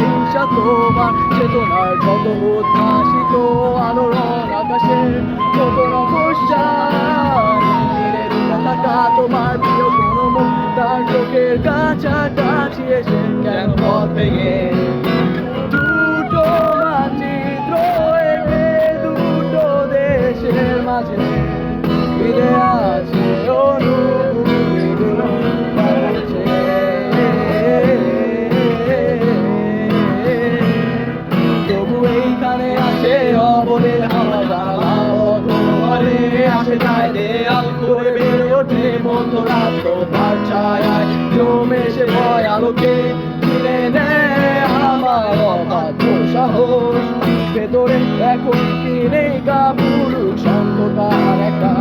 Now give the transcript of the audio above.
হিংসা তোমার চেতনার যত উদ্ভাসিত আলো রং আকাশের কত রহস্যান থাকা তোমার প্রিয় কোনো মুখ তার চোখের কাছাকাছি এসে কেন পথ ভেঙে দুটো মানচিত্র এঁকে দুটো দেশের মাঝে ফিরে আছে অনুভূতিগুলো বাড়ছে। তবু এইখানে আসে অবলের হাওয়া ঘরে আসে যায় দেয়াল করে বেড়ে ওঠে মধ্যরাত তোমার ছায়ায় জমে সে ভয় আলোকে কিনে নেয় আমার অবাধ্য সাহস ভেতরে এখন কিনে কাপুরুষ অন্ধকার একা